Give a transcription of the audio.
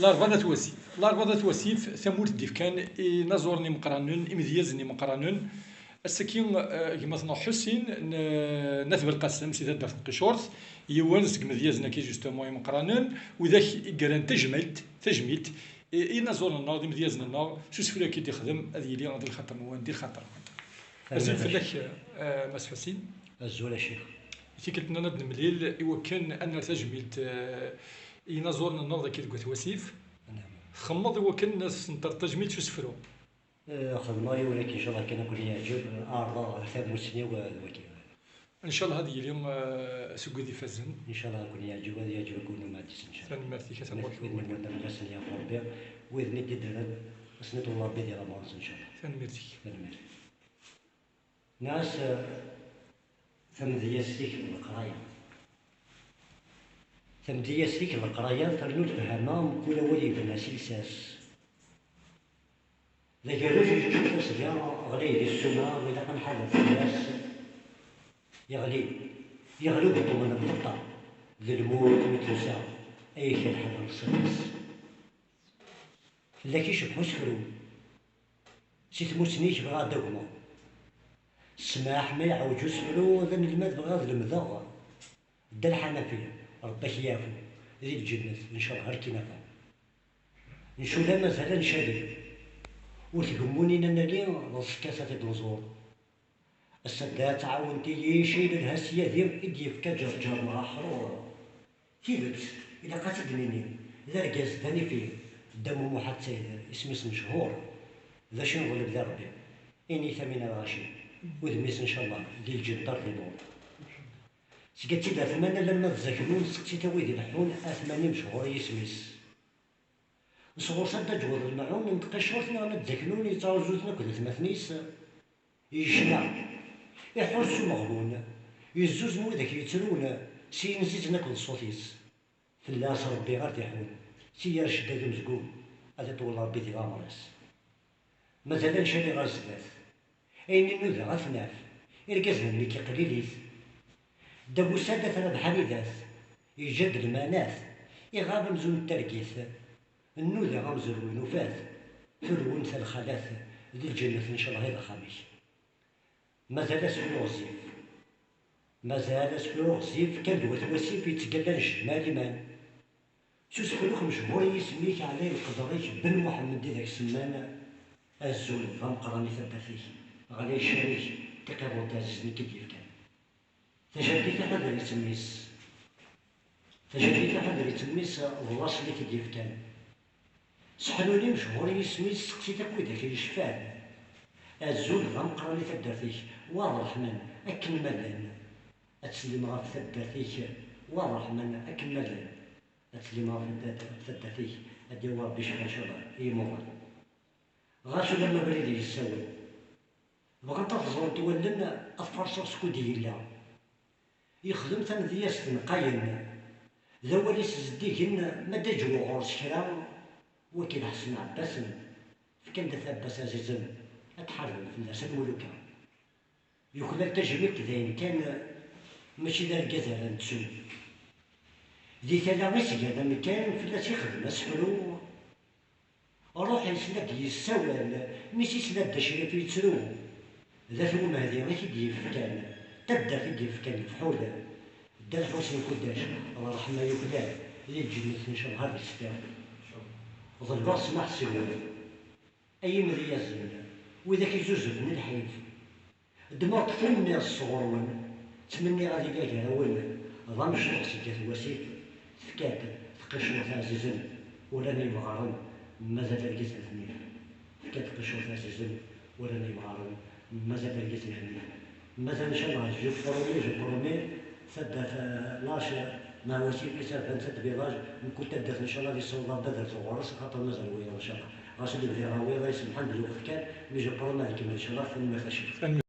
لارفادا تواسيف ثمورت ديفكان نزورني مقرانون إمديازني مقرانون السكين كما تنو حسين نثب القسم سيدا دافت قشورث يوانز كمديازنا كي جوستومون مقرانون وذاك كران تجميلت نزور النار مديازنا النار شو سفلا كي تخدم هذه لي غادي الخطر موان دير خطر أزين فلاك ماس حسين الزول الشيخ في كنت ندن مليل يوكن أن تجميلت ينزورنا النار كي تقول تواسيف خمض يوكن ناس نتر تجميل شو سفرو خدماي ولكن ان شاء الله كان كل يعجب عارضه حساب مسني وكيل ان شاء الله هذه اليوم سوق ذي فزن ان شاء الله كل يعجب هذا يعجبكم ما تنسى ان شاء الله ثاني مرتي كتبارك الله باذن الله نجسن يا ربي واذن يدير سنه الله بدي رمضان ان شاء الله ثاني مرتي ناس ثمديستيك القرايه ثمديستيك القرايه ترنود فهمام كل ولي بالناس الساس ذاك الرجل تشوف ديالو غلي ديال السماء وإذا كان حدث الناس يغلي بطمن البطة للموت متلوسا أي شيء حدا الصديس لكن شبحو سفرو سي تموتنيش بغا دوما السماح ما يعوجو سفرو ذن الماد بغا المذا دا الحنفية ربك يافو ذي الجنة إن شاء الله هركي نفع نشوف لا مازال نشادي وتهموني ناني السكاسة النزور السدا تعاونتي لي شي للهاسية ديال إديف كجرجر مع حرور كيفاش إلا قاتلني إذا ركاز ثاني فيه دم واحد سيد اسمي مشهور ذا شنو نغلب ذا ربي إني ثمين غاشي ودميس إن شاء الله ديال الجدار في بور سكتي دا ثمانية لما تذاكرون سكتي تاوي ديال الحون أثماني مشهور يسميس نصغر صدى جوض المعون نتقشرتنا نتذكرون يتعوزوتنا كل ثماثنيس يجنع يحرسو مغبون يزوز موذاك يترون سي نسيت ناكل صوتيس فلاس ربي غير تيحون سي يرشد مزقوم هذا طول ربي دي غامرس مازال نشاني غير زباث أين نوذا غفناف إركازنا ملي كيقليليث دابو سادة أنا بحالي ذاث يجد المناث يغاب مزون التركيث النوذة غمز الونوفات في الونثى الخلاث ذي الجنة إن شاء الله هذا خميس مازال سفلو غزيف كان دوات وسيف يتقلل الجمال مان شو سفلوخ مشهور يسميك عليه القدريش بن محمد ذاك السمان الزول فهم قراني ثبت فيه غالي الشريك تقابل تاززني كيف كان تجديك هذا يتميس الوصل كيف كان سحلوني مشهور يسمي سقسي تاكوي داك الشفان الزول غنقراني تبدرتيك والرحمن أكن ملان أتسلم غا تبدرتيك والرحمن أكن ملان أتسلم غا تبدرتيك أدي ربي شحال إن شاء الله يمر غاشو لما بريدي يساوي بغا تفزر تولن أفرصر سكودي لا يخدم ثمدياس نقاين ذا وليس زديكن ما دجو غورس كرا وكيل حسن عباس فكان دا ثاباس عزيزا اتحرم في الناس الملوكة يخلى التجميل كذاين كان ماشي دا الكذا نتسو ذي تلاميس هذا مكان في الناس يخدم اسفلو روحي سناد يساوال ماشي سناد دا شريف يتسرو ذا ثم هذه غير كيديف كان تبدا كيديف كان الفحولة دا الحسن كداش الله رحمة يكلاه اللي الجنة إن شاء الله هذا الستار وظل سمح سيوان أي مذي يزمن وإذا كيزوز من الحيف دماغ ثمني الصغرون تمني غادي كاجا هون ظن شخص جات وسيط فكات تقشر عزيزا وراني مغارن مازال الكيس الثنين فكات تقشر عزيزا وراني مغارن مازال الكيس الثنين مازال إن شاء الله جو برومي ثبت لاشا ما وسيل كيسال فانسد بيضاج نكون تدخل ان شاء الله في الصوضات بدر صغورس خاطر مازال ويا ان شاء الله غاسل اللي راوي رئيس الحمد لله كان ميجي بروما كيما ان شاء الله ثم ما فاشل